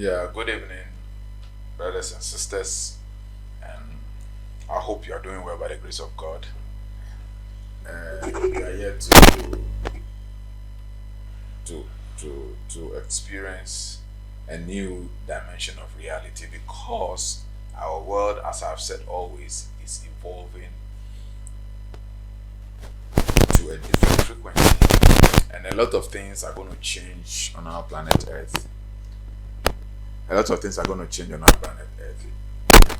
Yeah, good evening, brothers and sisters, and I hope you are doing well by the grace of God. We are here to to experience a new dimension of reality because our world, as I've said always, is evolving to a different frequency, and a lot of things are going to change on our planet Earth. A lot of things are going to change on our planet Earth.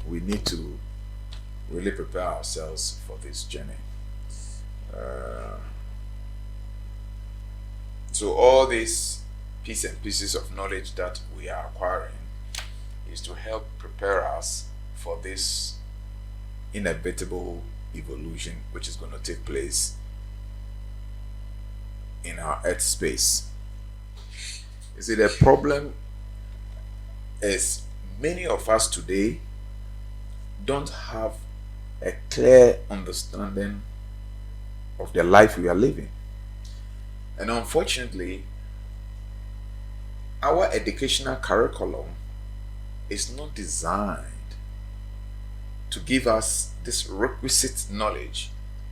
We need to really prepare ourselves for this journey. Uh, so all these pieces and pieces of knowledge that we are acquiring is to help prepare us for this inevitable evolution which is going to take place in our earth space. You see, the problem is many of us today don't have a clear understanding of the life we are living. And unfortunately, our educational curriculum is not designed to give us this requisite knowledge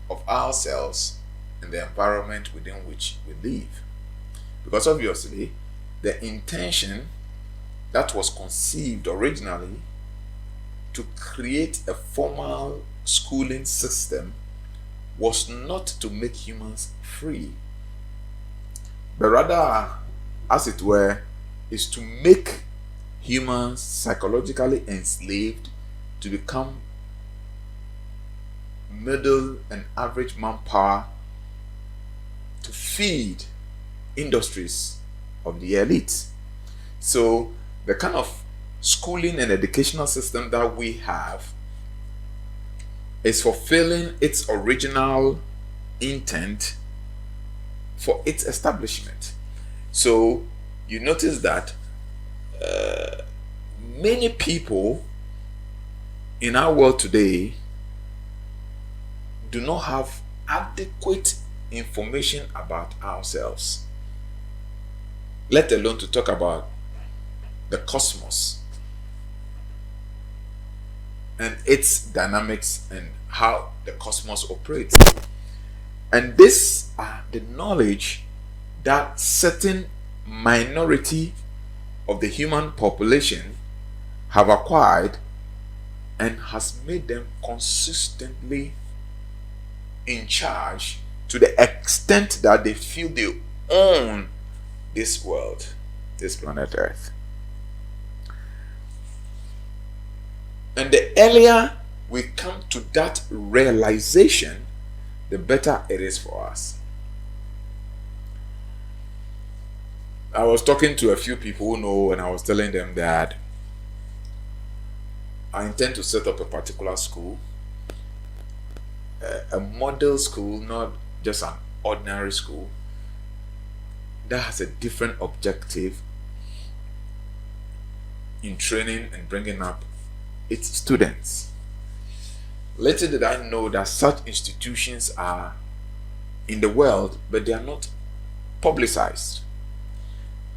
of ourselves and the environment within which we live. Because obviously, the intention that was conceived originally to create a formal schooling system was not to make humans free, but rather, as it were, is to make humans psychologically enslaved to become middle and average manpower to feed industries of the elite. So the kind of schooling and educational system that we have is fulfilling its original intent for its establishment. So you notice that many people in our world today do not have adequate information about ourselves, let alone to talk about the cosmos and its dynamics and how the cosmos operates. And these are the knowledge that certain minority of the human population have acquired and has made them consistently in charge to the extent that they feel they own this world, this planet Earth. And the earlier we come to that realization, the better it is for us. I was talking to a few people who know, and I was telling them that I intend to set up a particular school, a model school, not just an ordinary school, that has a different objective in training and bringing up its students. Little did I know that such institutions are in the world, but they are not publicized.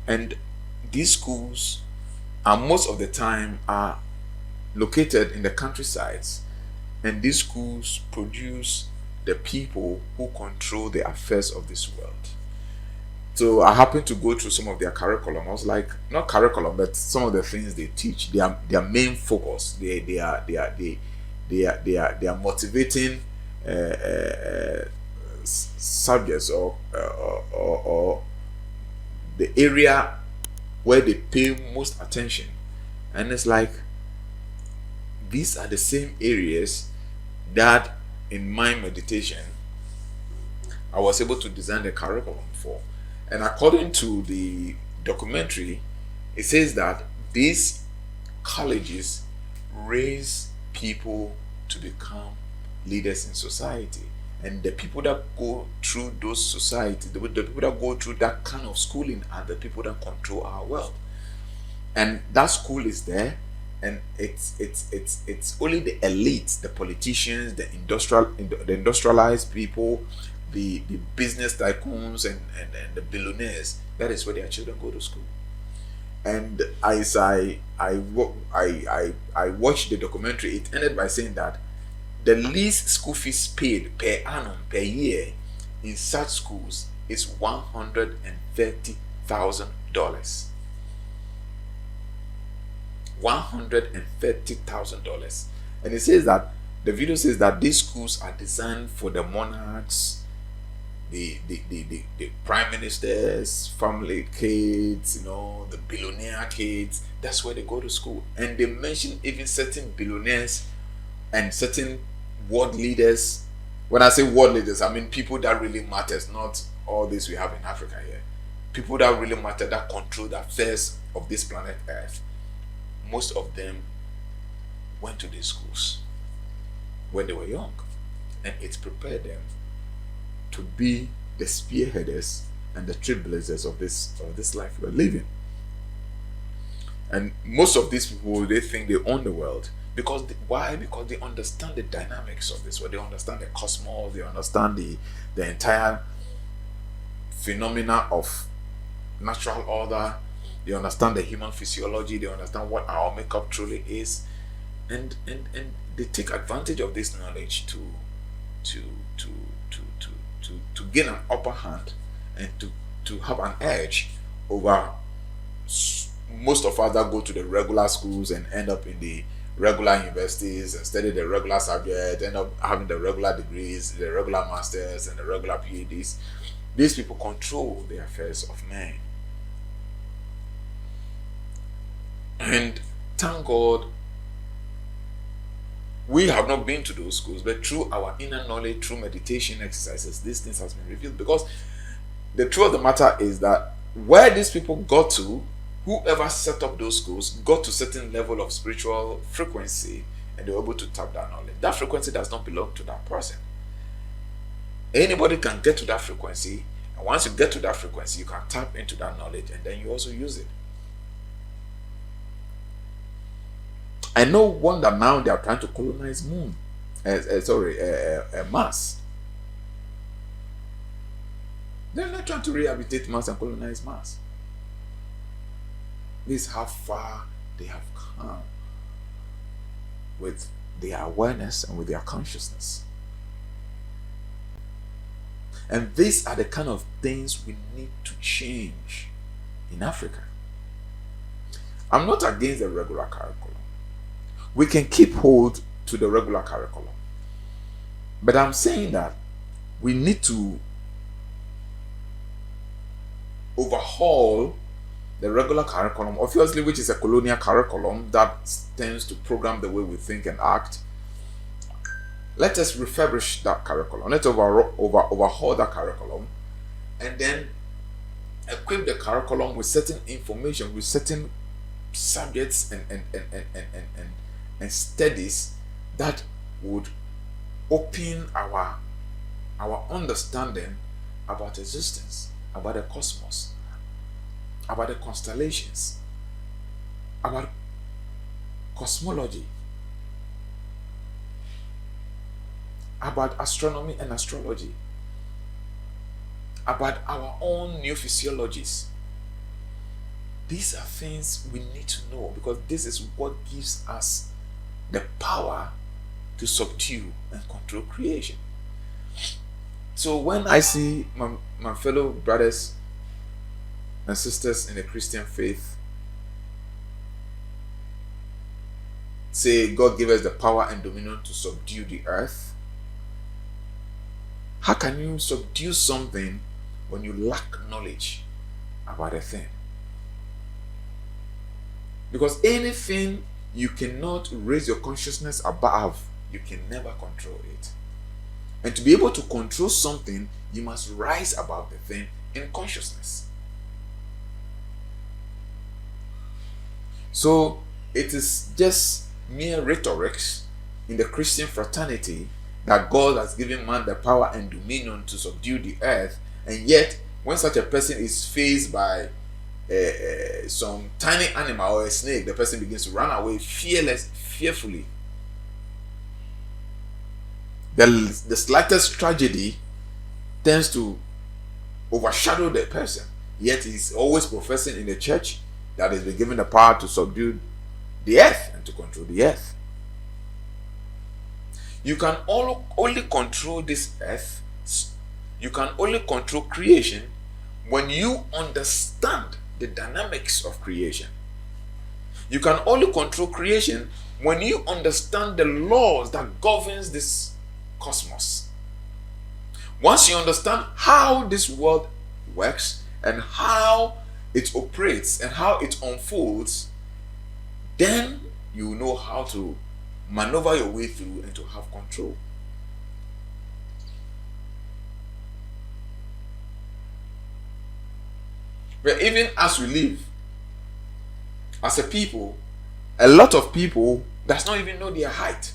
And these schools are most of the time are located in the countrysides, and these schools produce the people who control the affairs of this world. So I happened to go through some of their curriculum. I was like, not curriculum, but some of the things they teach. Their main focus. They are motivating subjects or the area where they pay most attention. And it's like, these are the same areas that in my meditation I was able to design the curriculum for. And according to the documentary, it says that these colleges raise people to become leaders in society. And the people that go through those societies, the people that go through that kind of schooling are the people that control our world. And that school is there, and it's only the elites, the politicians, the industrialized people, the business tycoons and the billionaires, that is where their children go to school. And as I watched the documentary, it ended by saying that the least school fees paid per annum per year in such schools is $130,000. $130,000. And it says that the video says that these schools are designed for the monarchs, the prime ministers, family kids, the billionaire kids. That's where they go to school. And they mention even certain billionaires and certain world leaders. When I say world leaders, I mean people that really matters, not all this we have in Africa here. People that really matter, that control the affairs of this planet Earth. Most of them went to these schools when they were young, and it prepared them to be the spearheaders and the trailblazers of this life we're living. And most of these people, they think they own the world. Why? Because they understand the dynamics of this world. They understand the cosmos. They understand the entire phenomena of natural order. They understand the human physiology. They understand what our makeup truly is, and they take advantage of this knowledge to gain an upper hand and to have an edge over most of us that go to the regular schools and end up in the regular universities and study the regular subject, end up having the regular degrees, the regular masters and the regular PhDs. These people control the affairs of men. And thank God we have not been to those schools, but through our inner knowledge, through meditation exercises, these things has been revealed. Because the truth of the matter is that where these people got to, whoever set up those schools got to a certain level of spiritual frequency, and they were able to tap that knowledge. That frequency does not belong to that person. Anybody can get to that frequency, and once you get to that frequency, you can tap into that knowledge, and then you also use it. I no wonder now they are trying to colonize Mars. They're not trying to rehabilitate Mars and colonize Mars. This is how far they have come with their awareness and with their consciousness. And these are the kind of things we need to change in Africa. I'm not against the regular curriculum. We can keep hold to the regular curriculum. But I'm saying that we need to overhaul the regular curriculum, obviously, which is a colonial curriculum that tends to program the way we think and act. Let us refurbish that curriculum. Let's overhaul that curriculum, and then equip the curriculum with certain information, with certain subjects and studies that would open our understanding about existence, about the cosmos, about the constellations, about cosmology, about astronomy and astrology, about our own new physiologies. These are things we need to know, because this is what gives us the power to subdue and control creation. So when I see my fellow brothers and sisters in the Christian faith say God gave us the power and dominion to subdue the earth, how can you subdue something when you lack knowledge about a thing? Because anything you cannot raise your consciousness above, you can never control it. And to be able to control something, you must rise above the thing in consciousness. So it is just mere rhetorics in the Christian fraternity that God has given man the power and dominion to subdue the earth, and yet when such a person is faced by some tiny animal or a snake, the person begins to run away fearfully. The slightest tragedy tends to overshadow the person, yet he's always professing in the church, that is been given the power to subdue the earth and to control the earth. You can only control this earth, you can only control creation when you understand the dynamics of creation. You can only control creation when you understand the laws that governs this cosmos. Once you understand how this world works and how it operates and how it unfolds, then you know how to maneuver your way through and to have control. But even as we live, as a people, a lot of people does not even know their height.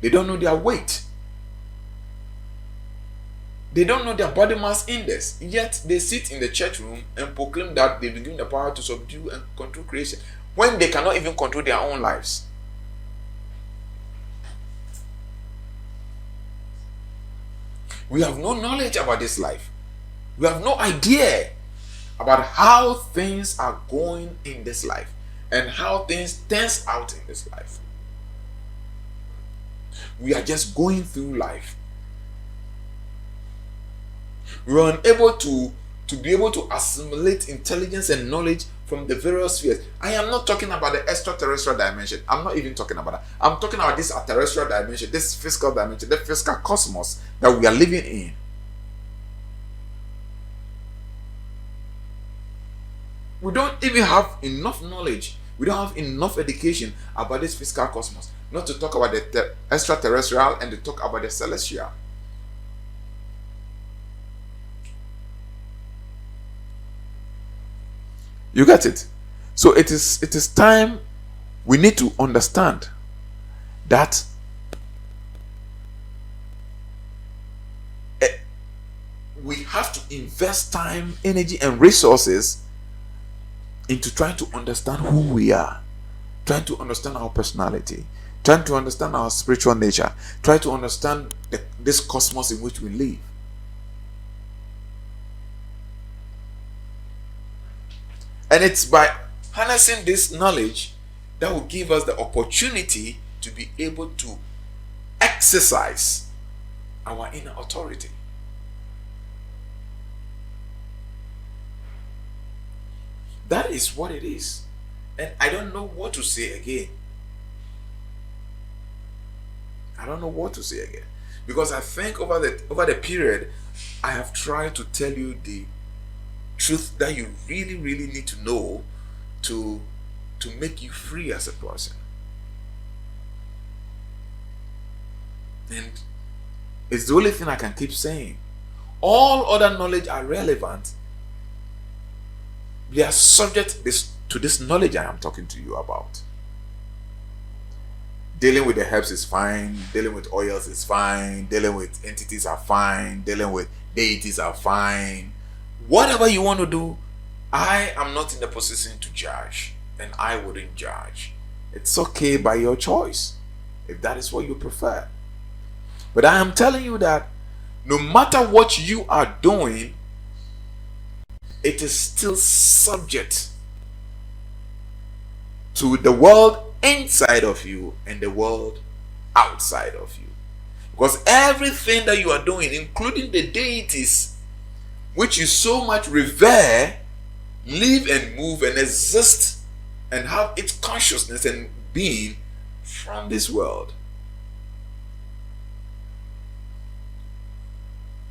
They don't know their weight. They don't know their body mass index. Yet they sit in the church room and proclaim that they've been given the power to subdue and control creation, when they cannot even control their own lives. We have no knowledge about this life. We have no idea about how things are going in this life and how things turns out in this life. We are just going through life. We are unable to be able to assimilate intelligence and knowledge from the various spheres. I am not talking about the extraterrestrial dimension. I'm not even talking about that. I'm talking about this terrestrial dimension, this physical dimension, the physical cosmos that we are living in. We don't even have enough knowledge. We don't have enough education about this physical cosmos. Not to talk about the extraterrestrial and to talk about the celestial. You get it? So it is time we need to understand that we have to invest time, energy, and resources into trying to understand who we are, trying to understand our personality, trying to understand our spiritual nature, trying to understand this cosmos in which we live. And it's by harnessing this knowledge that will give us the opportunity to be able to exercise our inner authority. That is what it is. And I don't know what to say again. I don't know what to say again. Because I think over the period, I have tried to tell you the truth that you really, really need to know to make you free as a person. And it's the only thing I can keep saying. All other knowledge are relevant. They are subject to this knowledge I am talking to you about. Dealing with the herbs is fine. Dealing with oils is fine. Dealing with entities are fine. Dealing with deities are fine. Whatever you want to do, I am not in the position to judge, and I wouldn't judge. It's okay by your choice, if that is what you prefer. But I am telling you that no matter what you are doing, it is still subject to the world inside of you and the world outside of you. Because everything that you are doing, including the deities which you so much revere, live and move and exist and have its consciousness and being from this world.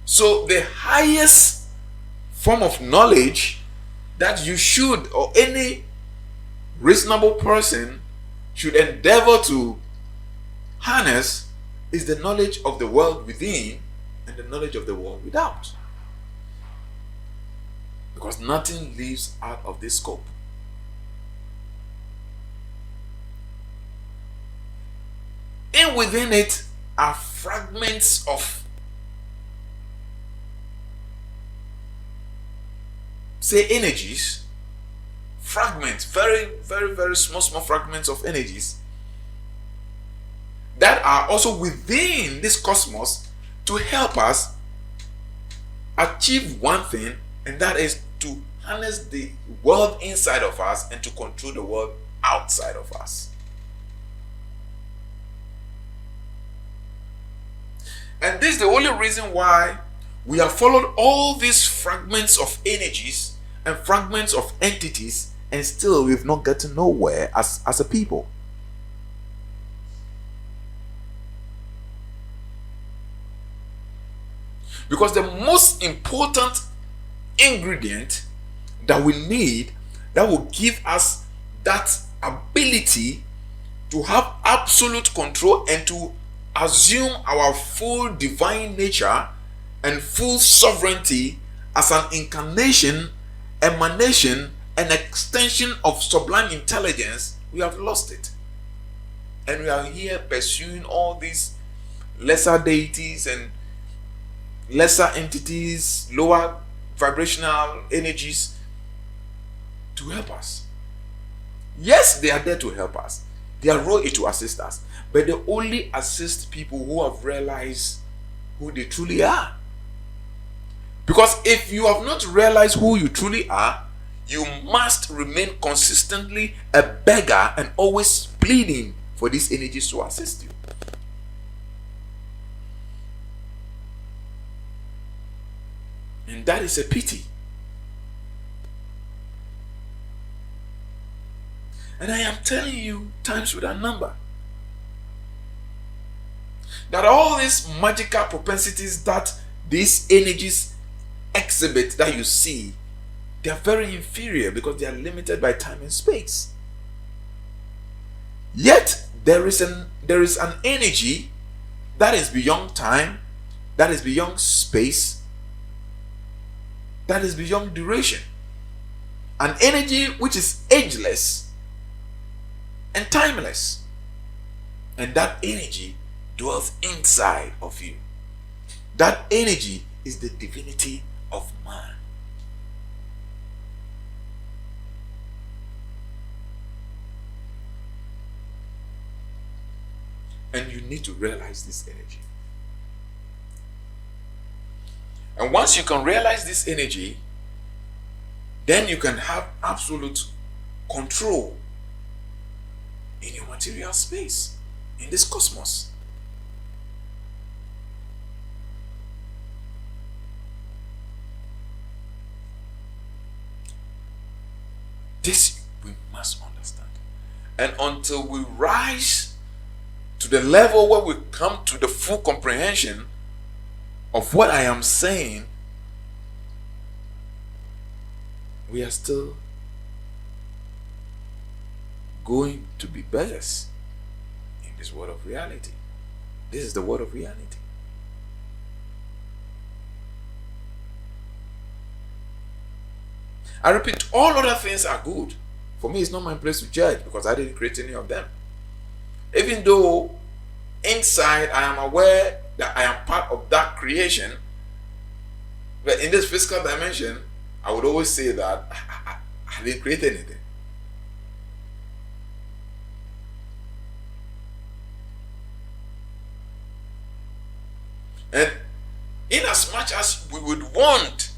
So the highest form of knowledge that you should, or any reasonable person should endeavor to harness, is the knowledge of the world within and the knowledge of the world without. Because nothing lives out of this scope. And within it are fragments of, say, energies, fragments, very, very, very small fragments of energies that are also within this cosmos to help us achieve one thing, and that is to harness the world inside of us and to control the world outside of us. And this is the only reason why we have followed all these fragments of energies and fragments of entities, and still we've not gotten nowhere as a people. Because the most important ingredient that we need, that will give us that ability to have absolute control and to assume our full divine nature and full sovereignty as an incarnation, emanation, and extension of sublime intelligence, we have lost it. And we are here pursuing all these lesser deities and lesser entities, lower vibrational energies to help us. Yes, they are there to help us. Their role is to assist us. But they only assist people who have realized who they truly are. Because if you have not realized who you truly are, you must remain consistently a beggar and always pleading for these energies to assist you. And that is a pity. And I am telling you, times without number, that all these magical propensities that these energies exhibit that you see, they are very inferior because they are limited by time and space. Yet there is an energy that is beyond time, that is beyond space, that is beyond duration. An energy which is ageless and timeless. And that energy dwells inside of you. That energy is the divinity of man. And you need to realize this energy. And once you can realize this energy, then you can have absolute control in your material space, in this cosmos. This we must understand. And until we rise to the level where we come to the full comprehension of what I am saying, we are still going to be beggars in this world of reality. This is the world of reality. I repeat, all other things are good. For me, it's not my place to judge because I didn't create any of them. Even though inside I am aware that I am part of that creation, but in this physical dimension, I would always say that I didn't create anything. And in as much as we would want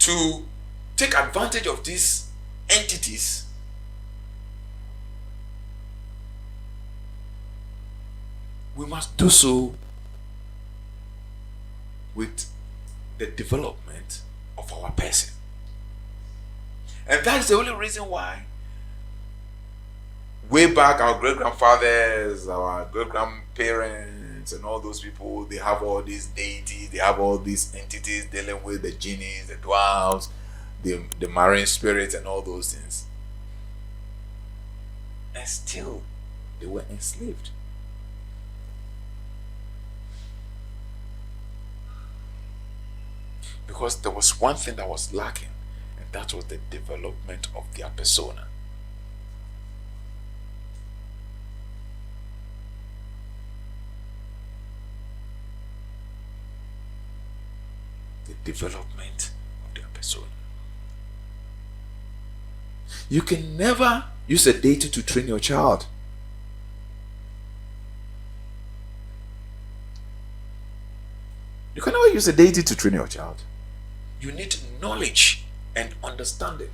to take advantage of these entities, we must do so with the development of our person. And that is the only reason why way back our great-grandfathers, our great-grandparents and all those people, they have all these deities, they have all these entities dealing with the genies, the dwarves, the marine spirits and all those things. And still they were enslaved. Because there was one thing that was lacking, and that was the development of their persona. The development of their persona. You can never use a deity to train your child. You can never use a deity to train your child. You need knowledge and understanding.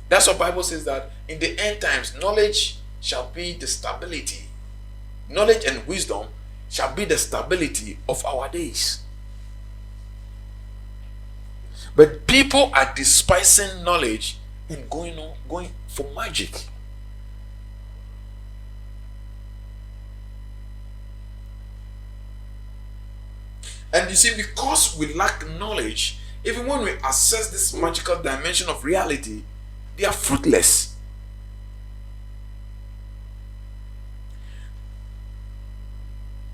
That's what the Bible says, that in the end times, knowledge shall be the stability. Knowledge and wisdom shall be the stability of our days. But people are despising knowledge and going for magic. And you see, because we lack knowledge, even when we access this magical dimension of reality, they are fruitless.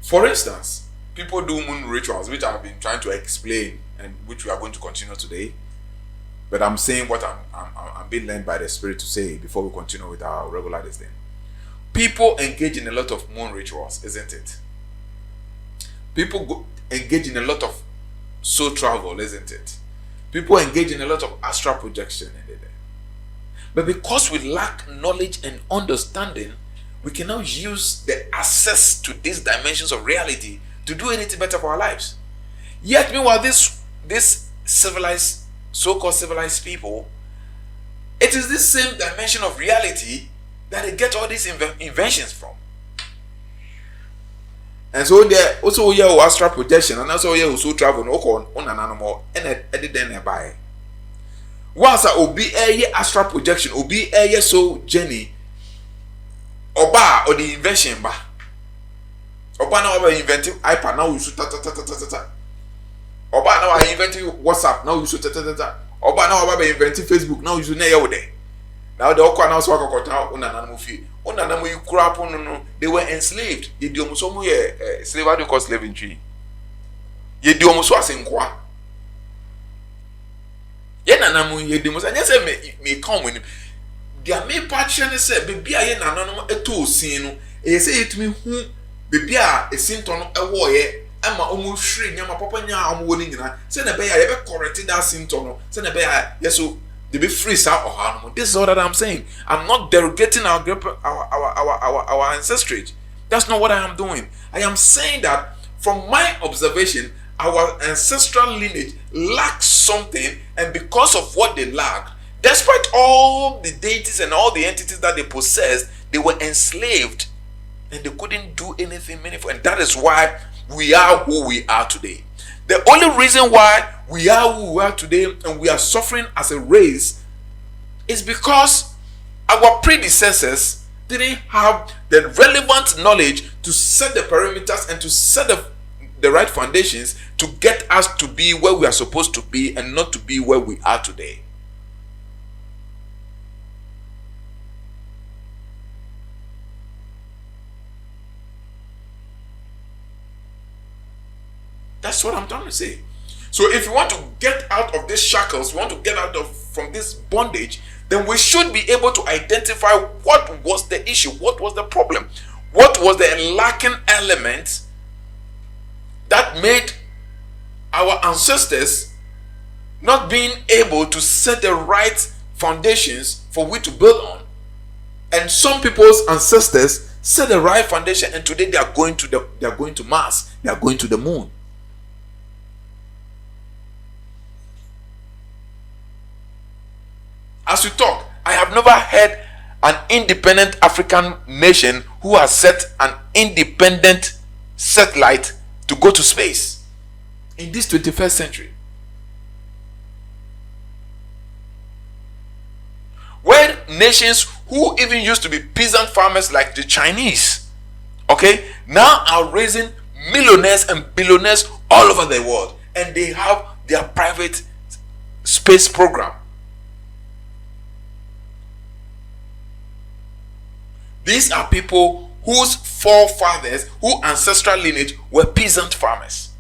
For instance, people do moon rituals, which I've been trying to explain and which we are going to continue today. But I'm saying what I'm being led by the Spirit to say before we continue with our regular this thing. People engage in a lot of moon rituals, isn't it? People engage in a lot of soul travel, isn't it? People engage in a lot of astral projection. But because we lack knowledge and understanding, we cannot use the access to these dimensions of reality to do anything better for our lives. Yet, meanwhile, this civilized, so-called civilized people, it is this same dimension of reality that they get all these inventions from. And so there also we have astral projection, and also we have soul travel on an animal and then by. Once I obi astral projection, obi so journey, oba or the invention ba. Oba now we inventing iPad, now we shoot ta ta ta ta ta ta. Oba now I inventing WhatsApp, now we shoot ta ta ta ta. Oba now we inventing Facebook, now we shoot na yawde. Now the okwa now so akokota on an animal fee. On an animal you crap on, they were enslaved. Ye di omo so mu ye slave do call slavery. Ye di omo so asenkwa. Ye nanamu ye di omo so anya say me come when dia me patch say baby a ye nananom eto osin no e say yetumi hu baby a esinto no ewo ye ama omo hwire nyama papa nya omo woni nyina say na be ya ye be correct that sinto no say na be ya yeso they be free out of animal. This is all that I'm saying. I'm not derogating our ancestry. That's not what I am doing. I am saying that from my observation, our ancestral lineage lacks something, and because of what they lacked, despite all the deities and all the entities that they possessed, they were enslaved and they couldn't do anything meaningful. And that is why we are who we are today. The only reason why we are who we are today and we are suffering as a race is because our predecessors didn't have the relevant knowledge to set the perimeters and to set the right foundations to get us to be where we are supposed to be and not to be where we are today. That's what I'm trying to say. So if you want to get out of these shackles, we want to get out from this bondage, then we should be able to identify what was the issue, what was the problem, what was the lacking element that made our ancestors not being able to set the right foundations for which to build on. And some people's ancestors set the right foundation, and today they are going to Mars, they are going to the moon. As we talk, I have never heard an independent African nation who has set an independent satellite to go to space in this 21st century. Where nations who even used to be peasant farmers like the Chinese, okay, now are raising millionaires and billionaires all over the world, and they have their private space program. These are people whose forefathers, whose ancestral lineage were peasant farmers.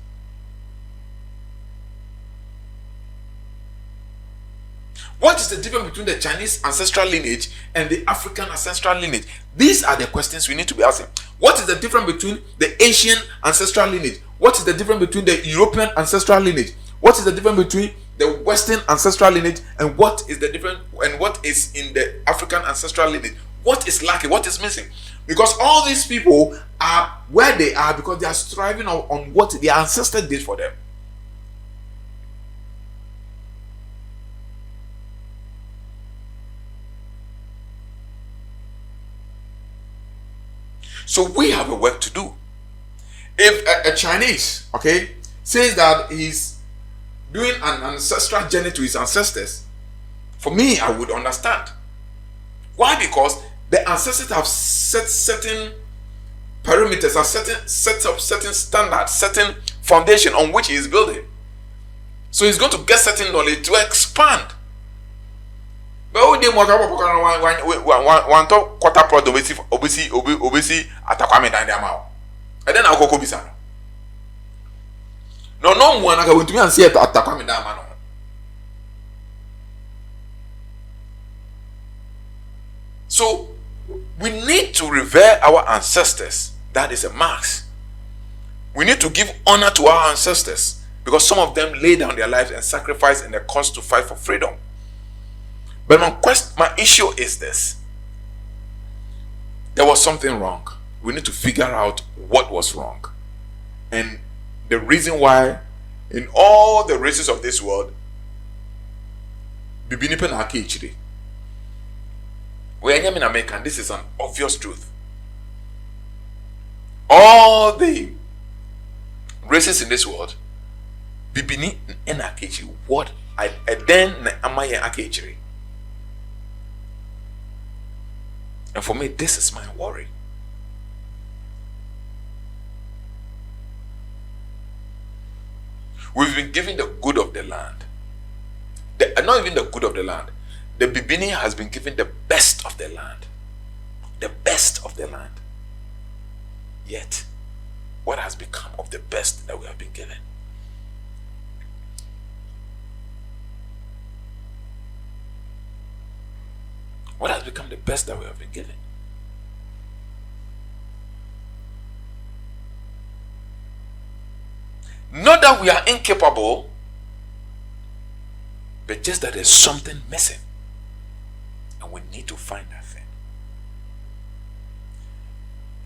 What is the difference between the Chinese ancestral lineage and the African ancestral lineage? These are the questions we need to be asking. What is the difference between the Asian ancestral lineage? What is the difference between the European ancestral lineage? What is the difference between the Western ancestral lineage, and what is the difference and what is in the African ancestral lineage? What is lacking? What is missing? Because all these people are where they are because they are striving on what their ancestors did for them. So we have a work to do. If a Chinese, okay, says that he's doing an ancestral journey to his ancestors, for me, I would understand. Why? Because the ancestors have set certain perimeters, have set up certain standards, certain foundation on which he is building. So he's going to get certain knowledge to expand. But we didn't one quarter product obesi atakwame dan dem out. And then I'll go bisa. No one I go to me and say atakwame dan man. So we need to revere our ancestors. That is a must. We need to give honor to our ancestors because some of them lay down their lives and sacrifice in the cause to fight for freedom. But my issue is this. There was something wrong. We need to figure out what was wrong. And the reason why in all the races of this world, Bibinipen Akichiri, we are in America, this is an obvious truth. All the races in this world, Bibini and Akichiri, what I then Amaya Akichiri. And for me, this is my worry. We've been given the good of the land. Not even the good of the land. The Bibini has been given the best of the land. The best of the land. Yet, what has become of the best that we have been given? What has become the best that we have been given? Not that we are incapable, but just that there's something missing. And we need to find that thing.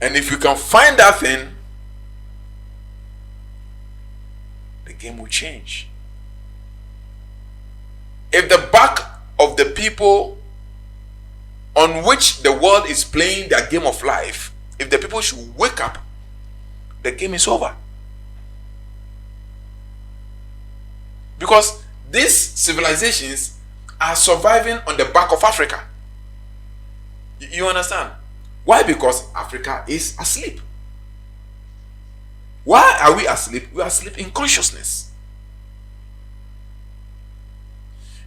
And if you can find that thing, the game will change. If the back of the people on which the world is playing their game of life, if the people should wake up, the game is over. Because these civilizations are surviving on the back of Africa. You understand? Why? Because Africa is asleep. Why are we asleep? We are asleep in consciousness.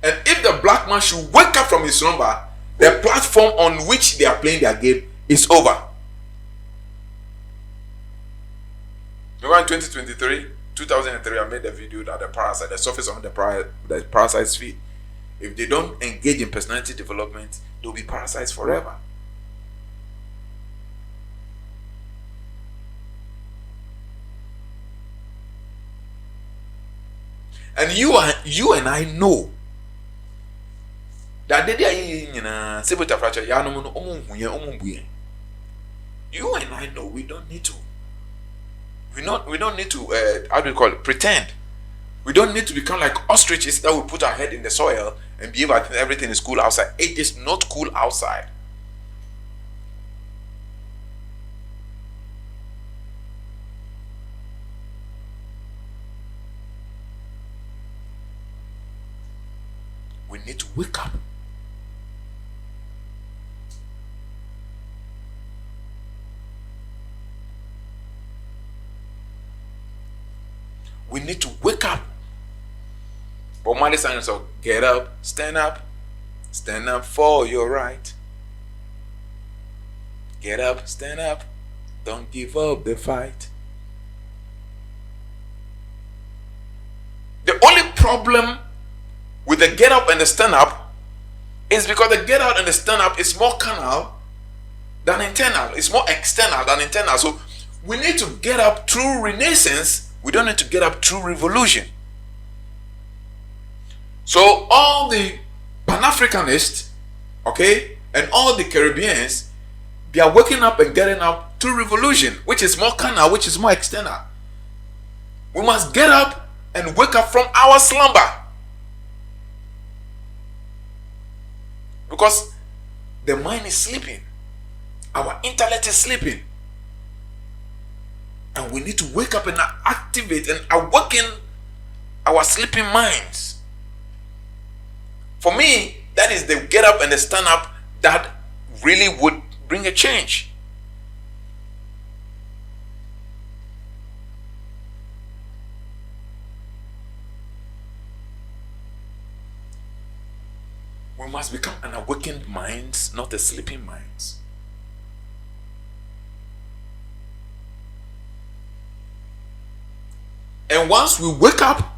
And if the black man should wake up from his slumber, the platform on which they are playing their game is over. Remember in 2003, I made a video that the surface of the parasite's feet. If they don't engage in personality development, they'll be parasites forever. And you and I know that you and I know we don't need to. We don't need to how do you call it? Pretend. We don't need to become like ostriches that will put our head in the soil and believe that everything is cool outside. It is not cool outside. We need to wake up. We need to wake up. But Monday signs of get up, stand up for your right. Get up, stand up, don't give up the fight. The only problem with the get up and the stand up is because the get out and the stand up is more carnal than internal. It's more external than internal. So we need to get up through renaissance. We don't need to get up through revolution. So all the Pan-Africanists, okay, and all the Caribbeans, they are waking up and getting up through revolution, which is more carnal, which is more external. We must get up and wake up from our slumber. Because the mind is sleeping. Our intellect is sleeping. And we need to wake up and activate and awaken our sleeping minds. For me, that is the get up and the stand up that really would bring a change. We must become an awakened minds, not a sleeping minds. And once we wake up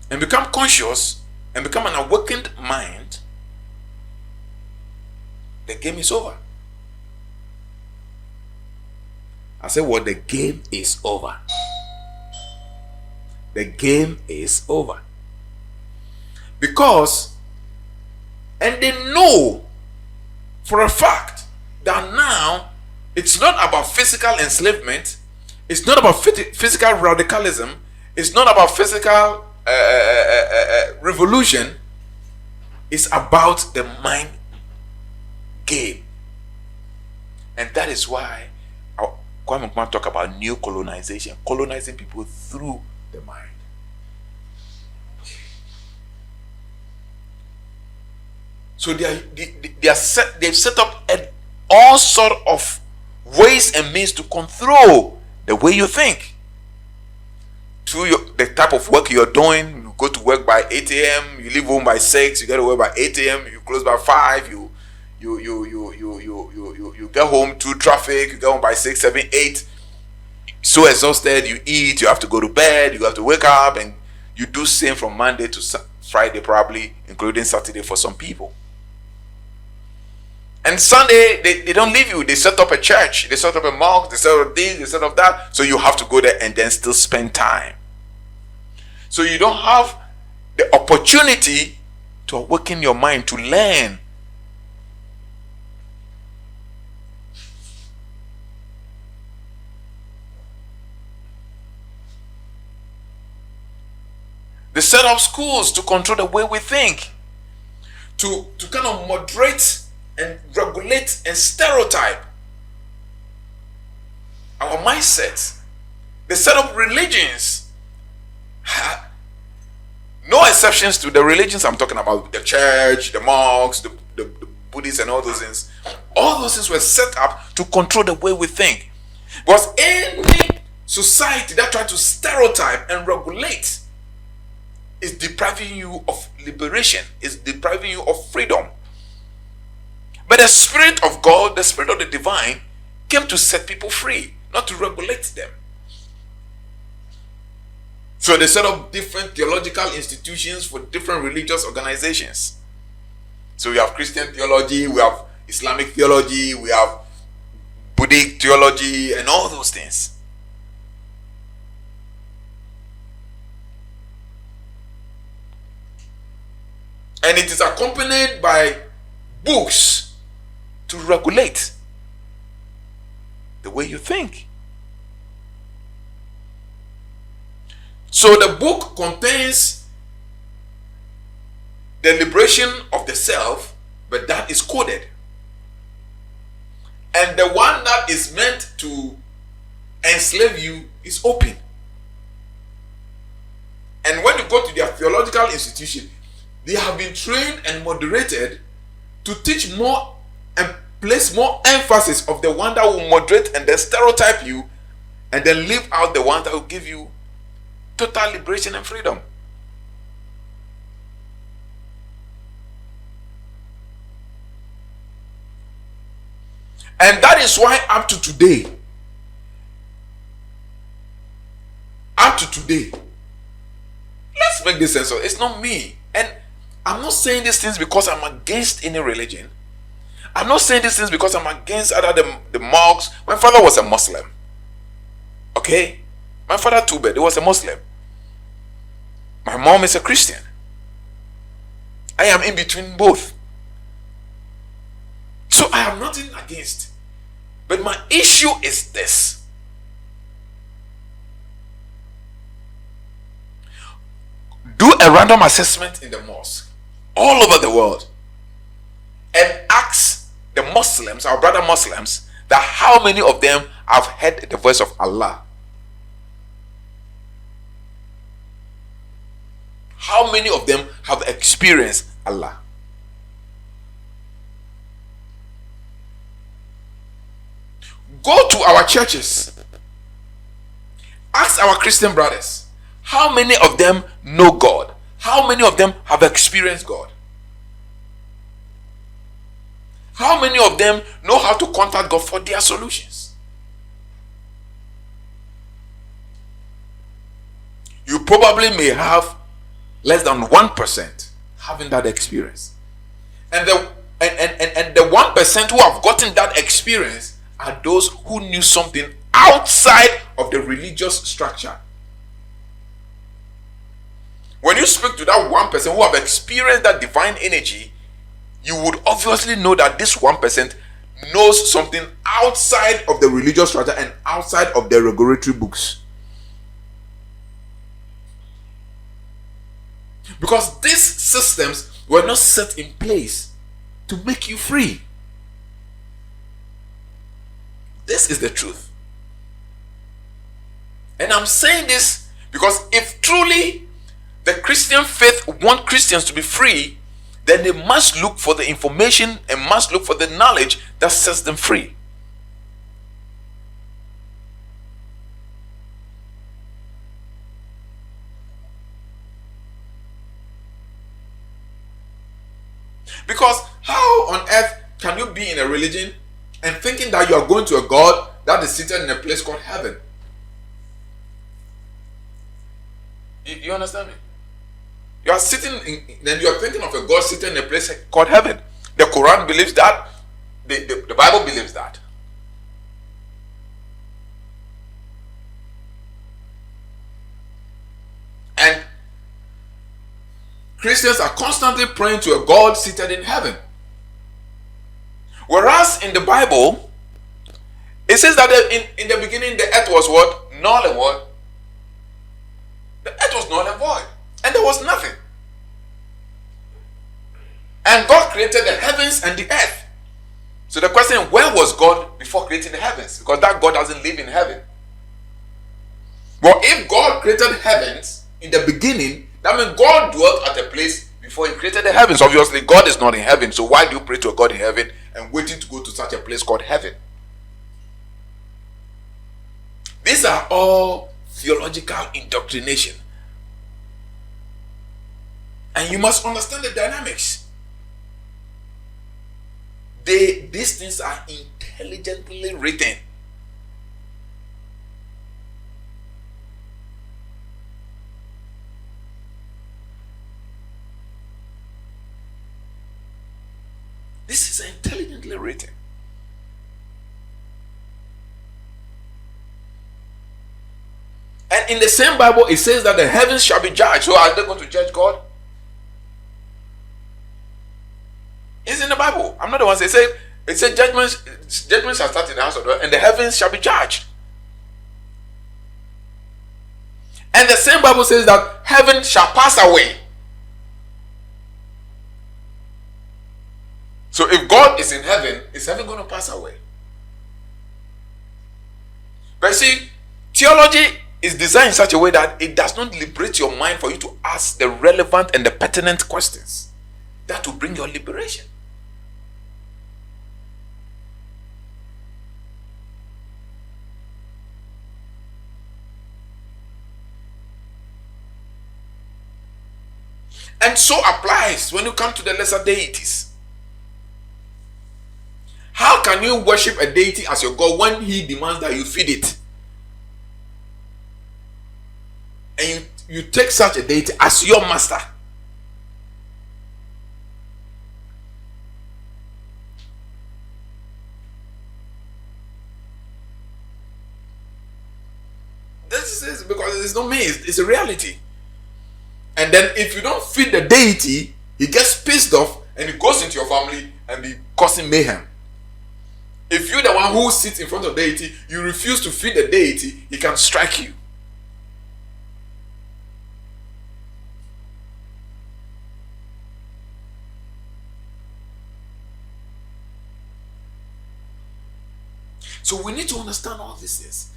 and become conscious and become an awakened mind, the game is over. I say what? The game is over. The game is over. Because, and they know for a fact that now it's not about physical enslavement, it's not about physical radicalism, it's not about physical revolution, it's about the mind game. And that is why Kwame Nkrumah talk about new colonization, colonizing people through the mind. So they've set up all sort of ways and means to control the way you think. Through the type of work you're doing, you go to work by 8 a.m., you leave home by 6, you get to work by 8 a.m., you close by 5, you get home through traffic, you get home by 6, 7, 8. So exhausted, you eat, you have to go to bed, you have to wake up, and you do same from Monday to Friday, probably, including Saturday for some people. And Sunday, they don't leave you. They set up a church, they set up a mosque, they set up this, they set up that. So you have to go there and then still spend time. So you don't have the opportunity to awaken your mind, to learn. They set up schools to control the way we think, to kind of moderate and regulate and stereotype our mindset. They set up religions. No exceptions to the religions I'm talking about, the church, the mosques, the Buddhists and all those things. All those things were set up to control the way we think. Because any society that tries to stereotype and regulate is depriving you of liberation, is depriving you of freedom. But the Spirit of God, the Spirit of the Divine, came to set people free, not to regulate them. So they set up different theological institutions for different religious organizations. So we have Christian theology, we have Islamic theology, we have Buddhist theology, and all those things. And it is accompanied by books to regulate the way you think. So the book contains the liberation of the self, but that is coded. And the one that is meant to enslave you is open. And when you go to their theological institution, they have been trained and moderated to teach more and place more emphasis of the one that will moderate and then stereotype you, and then leave out the one that will give you total liberation and freedom. And that is why up to today, let's make this sense of it. It's not me. And I'm not saying these things because I'm against any religion. I'm not saying these things because I'm against other the mosques. My father was a Muslim. Okay? My father too, but he was a Muslim. My mom is a Christian. I am in between both. So I have nothing against. But my issue is this. Do a random assessment in the mosque all over the world and ask the Muslims, our brother Muslims, that how many of them have heard the voice of Allah how many of them have experienced Allah? Go to our churches. Ask our Christian brothers, how many of them know God? How many of them have experienced God? How many of them know how to contact God for their solutions? You probably may have less than 1% having that experience. And the 1% who have gotten that experience are those who knew something outside of the religious structure. When you speak to that 1% who have experienced that divine energy, you would obviously know that this 1% knows something outside of the religious structure and outside of the regulatory books. Because these systems were not set in place to make you free. This is the truth. And I'm saying this because if truly the Christian faith want Christians to be free, then they must look for the information and must look for the knowledge that sets them free. Because how on earth can you be in a religion and thinking that you are going to a God that is seated in a place called heaven? You understand me? You are sitting and you are thinking of a God sitting in a place called heaven. The Quran believes that. The Bible believes that. And Christians are constantly praying to a God seated in heaven. Whereas in the Bible, it says that in the beginning the earth was what? Null and what? The earth was null and void. And there was nothing. And God created the heavens and the earth. So the question, where was God before creating the heavens? Because that God doesn't live in heaven. But if God created heavens in the beginning, that means God dwelt at a place before he created the heavens. Obviously, God is not in heaven. So why do you pray to a God in heaven and waiting to go to such a place called heaven? These are all theological indoctrination. And you must understand the dynamics. These things are intelligently written. This is intelligently written. And in the same Bible, it says that the heavens shall be judged. So are they going to judge God? It's in the Bible. I'm not the one saying it said judgment shall start in the house of God, and the heavens shall be judged. And the same Bible says that heaven shall pass away. So if God is in heaven, is heaven going to pass away? But see, theology is designed in such a way that it does not liberate your mind for you to ask the relevant and the pertinent questions that will bring your liberation. And so applies when you come to the lesser deities. How can you worship a deity as your God when he demands that you feed it? And you take such a deity as your master. This is because it's not me, it's a reality. And then if you don't feed the deity, he gets pissed off and he goes into your family and be causing mayhem. If you're the one who sits in front of the deity, you refuse to feed the deity, he can strike you. So we need to understand all these things.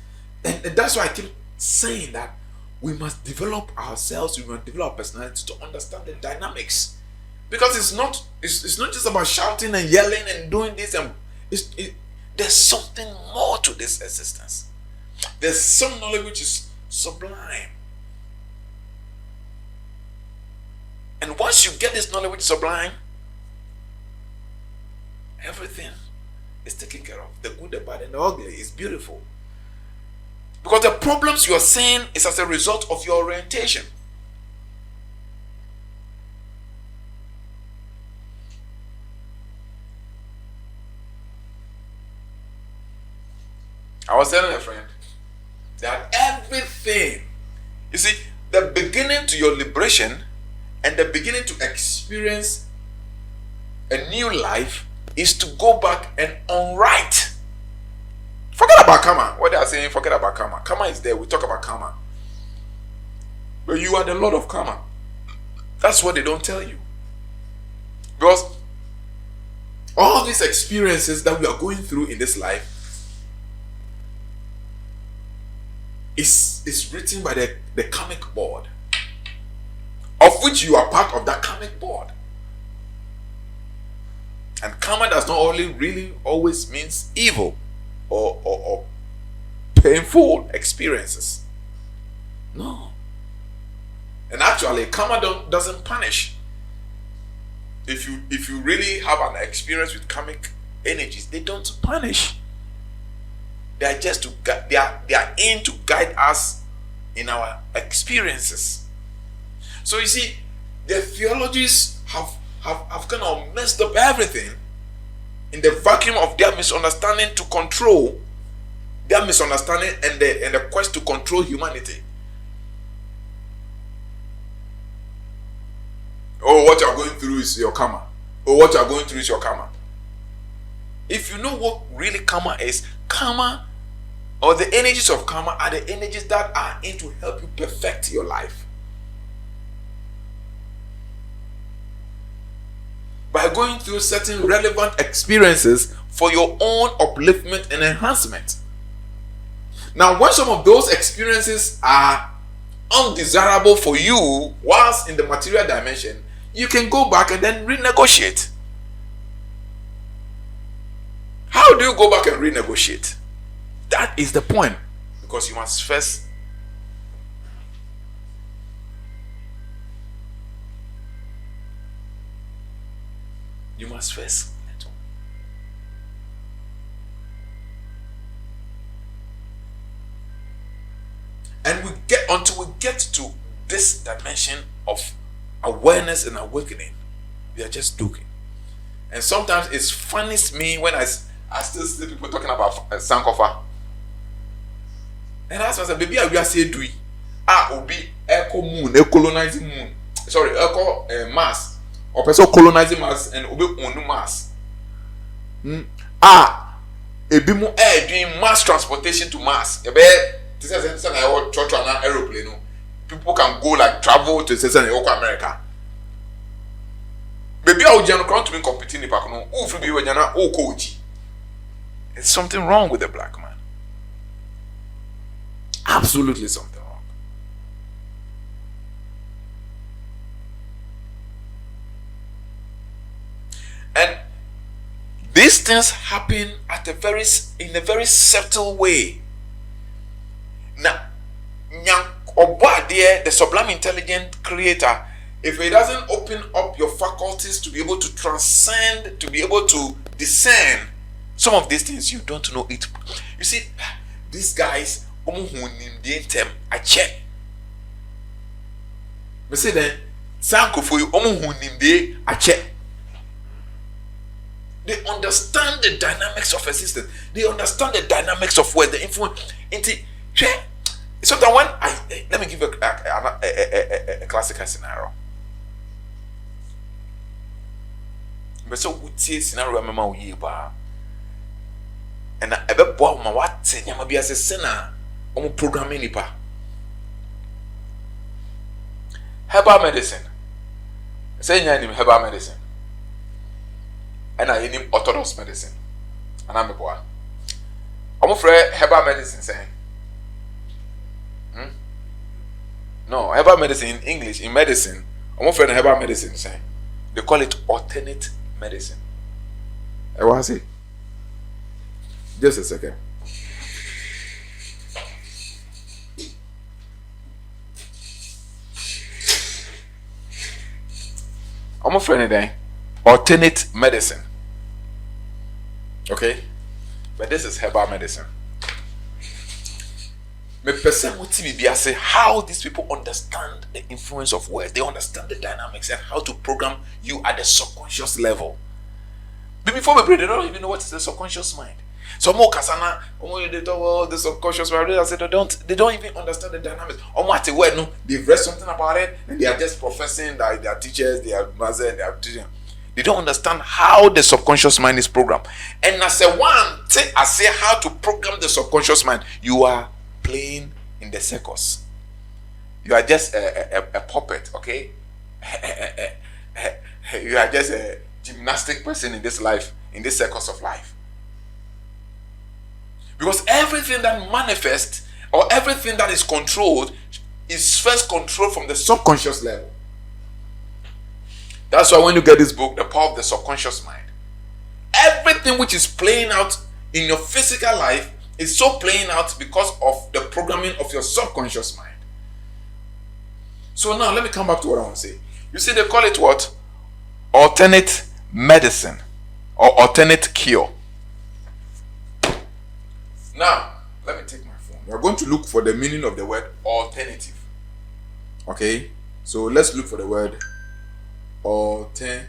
And that's why I keep saying that we must develop ourselves, we must develop our personality to understand the dynamics. Because it's not just about shouting and yelling and doing this, and there's something more to this existence. There's some knowledge which is sublime. And once you get this knowledge which is sublime, everything is taken care of. The good, the bad, and the ugly is beautiful. Because the problems you are seeing is as a result of your orientation. I was telling a friend that everything, you see, the beginning to your liberation and the beginning to experience a new life is to go back and unwrite. Forget about karma. What they are saying, forget about karma. Karma is there. We talk about karma. But you are the Lord of karma. That's what they don't tell you. Because all these experiences that we are going through in this life is written by the karmic board, of which you are part of that karmic board. And karma does not only really always means evil or painful experiences. No. And actually, karma doesn't punish. If you really have an experience with karmic energies, they don't punish. They are just they are in to guide us in our experiences. So you see, the theologies have kind of messed up everything in the vacuum of their misunderstanding to control, their misunderstanding and the quest to control humanity. Oh, what you are going through is your karma. Oh, what you are going through is your karma. If you know what really karma is, karma or the energies of karma are the energies that are in to help you perfect your life. By going through certain relevant experiences for your own upliftment and enhancement. Now, when some of those experiences are undesirable for you whilst in the material dimension, you can go back and then renegotiate. How do you go back and renegotiate? That is the point. Because you must first and we get until we get to this dimension of awareness and awakening, we are just joking. And sometimes it's funniest me when I still see people talking about Sankofa. And I ask myself, baby, we are saying do obi echo moon, colonizing moon. Sorry, echo Mars. Or person colonizing Mars and obi own Mars. Ebi mu doing mass transportation to Mars. This is an aeroplane. People can go like travel to America. Baby, I would to be competing in Pakuno. It's something wrong with the black man. Absolutely something wrong. And these things happen in a very subtle way. Now, the sublime intelligent creator, if it doesn't open up your faculties to be able to transcend, to be able to discern some of these things, you don't know it. You see, these guys, I check. But say then, Sanko for you, I check. They understand the dynamics of existence. They understand the dynamics of where the influence. So that when let me give a classical scenario. But so we see scenario mama we ba. And I be boa ma what nyama bi ase sena omo programming nipa. Herbal medicine. Say nyani herbal medicine. And I need orthodox medicine. And I'm a boy. I'm afraid herbal medicine saying. No, herbal medicine in English, in medicine, I'm not herbal medicine, say. They call it alternate medicine. I want to say. Just a second. I'm afraid of that. Alternate medicine. Okay? But this is herbal medicine. Me person what be say how these people understand the influence of words. They understand the dynamics and how to program you at the subconscious level. But before we pray, they don't even know what is the subconscious mind. So more kasana, they talk about the subconscious mind. I said they don't even understand the dynamics. What word no, they've read something about it and they are just professing that they are teachers, they are master, they are teaching. They don't understand how the subconscious mind is programmed. And as a one, I say how to program the subconscious mind. You are playing in the circus. You are just a puppet, okay? You are just a gymnastic person in this life, in this circus of life. Because everything that manifests or everything that is controlled is first controlled from the subconscious level. That's why when you get this book, The Power of the Subconscious Mind, everything which is playing out in your physical life is so playing out because of the programming of your subconscious mind. So now let me come back to what I want to say. You see, they call it what? Alternate medicine or alternate cure. Now, let me take my phone. We are going to look for the meaning of the word alternative. Okay? So let's look for the word alternative.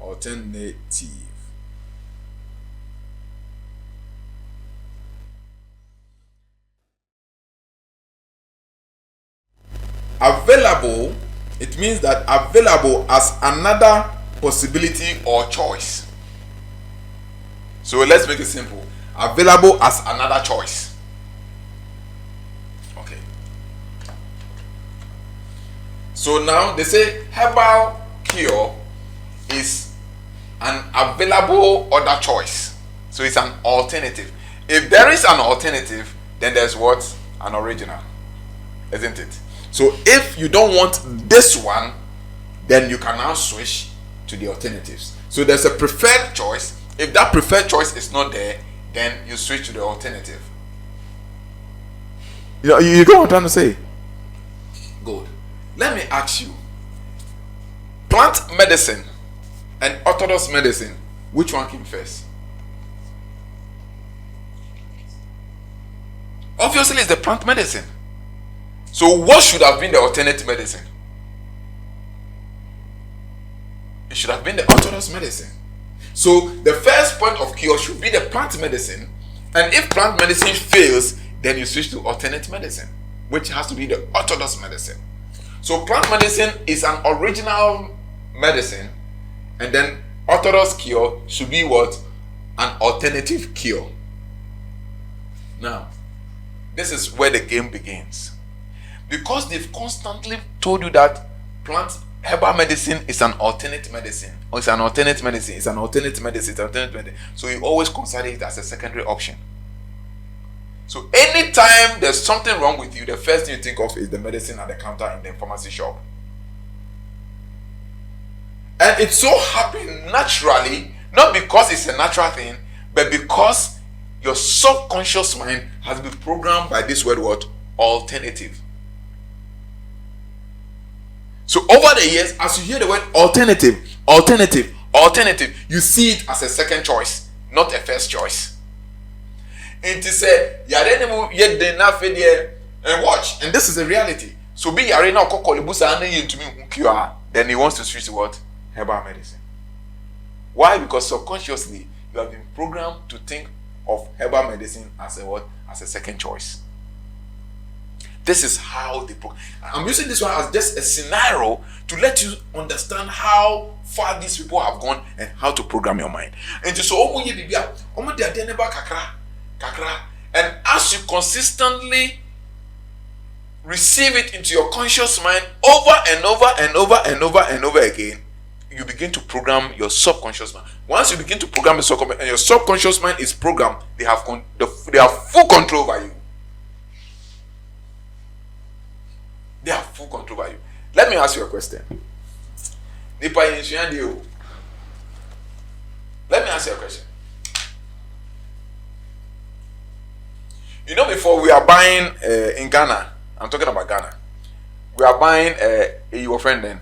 Alternative. Available, it means that available as another possibility or choice. So let's make it simple. Available as another choice. Okay. So now they say herbal cure is an available other choice. So it's an alternative. If there is an alternative, then there's what? An original. Isn't it? So if you don't want this one, then you can now switch to the alternatives. So there's a preferred choice. If that preferred choice is not there, then you switch to the alternative. You get what I'm trying to say? Good. Let me ask you. Plant medicine and orthodox medicine, which one came first? Obviously, it's the plant medicine. So what should have been the alternative medicine? It should have been the orthodox medicine. So the first point of cure should be the plant medicine. And if plant medicine fails, then you switch to alternate medicine, which has to be the orthodox medicine. So plant medicine is an original medicine, and then orthodox cure should be what? An alternative cure. Now, this is where the game begins. Because they've constantly told you that herbal medicine is an alternate medicine, or it's an alternate medicine, it's an alternate medicine, it's an alternate medicine. So you always consider it as a secondary option. So anytime there's something wrong with you, the first thing you think of is the medicine at the counter in the pharmacy shop. And it so happened naturally, not because it's a natural thing, but because your subconscious mind has been programmed by this word, what? Alternative. So over the years, as you hear the word alternative, you see it as a second choice, not a first choice. And to say, and watch, and this is a reality. So be arena then he wants to switch to what? Herbal medicine. Why? Because subconsciously you have been programmed to think of herbal medicine as a what? As a second choice. This is how they program. I'm using this one as just a scenario to let you understand how far these people have gone and how to program your mind. And so and as you consistently receive it into your conscious mind over and over and over and over and over again, you begin to program your subconscious mind. Once you begin to program your subconscious, and your subconscious mind is programmed, they have full control over you. They have full control over you. Let me ask you a question. Let me ask you a question. You know, before we are buying in Ghana, I'm talking about Ghana. We are buying your friend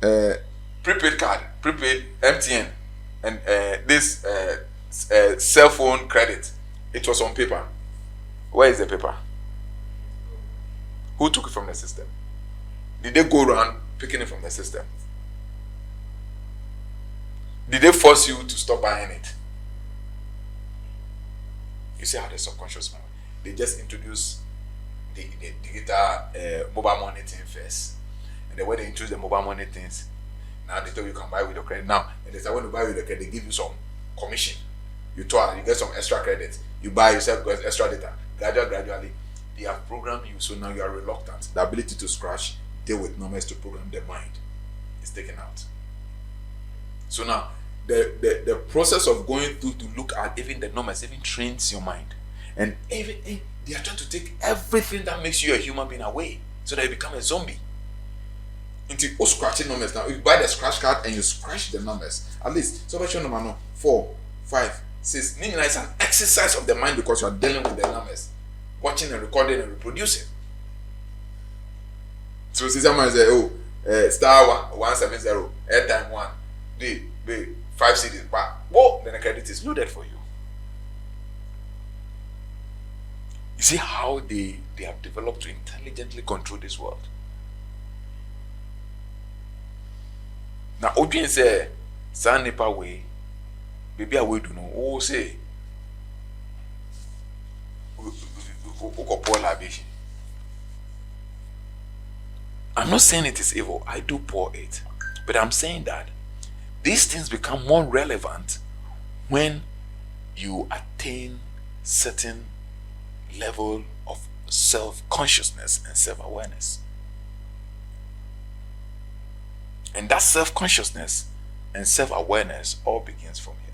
then. Prepaid card, prepaid MTN, and this cell phone credit. It was on paper. Where is the paper? Who took it from the system? Did they go around picking it from the system? Did they force you to stop buying it? You see how the subconscious mind. They just introduce the digital mobile money thing first. And then when they introduce the mobile money things, now they tell you can buy with your credit. Now, and they say when you buy with your credit, they give you some commission. You get some extra credit. You buy yourself extra data. Gradually, they have programmed you, so now you are reluctant. The ability to scratch, deal with numbers to program the mind is taken out. So now, the process of going through to look at even the numbers even trains your mind. And everything, they are trying to take everything that makes you a human being away, so that you become a zombie. Into scratching numbers. Now, if you buy the scratch card and you scratch the numbers, at least, so much number 4, 5, 6. It's an exercise of the mind because you are dealing with the numbers, watching and recording and reproducing. So, see someone say, star 170, airtime 1, the 5 cities back. Whoa, then the credit is loaded for you. You see how they have developed to intelligently control this world. Now, Odin say, "San nipa way, baby, I will do no." Oh, say, I'm not saying it is evil. I do pour it, but I'm saying that these things become more relevant when you attain certain level of self-consciousness and self-awareness. And that self-consciousness and self-awareness all begins from here.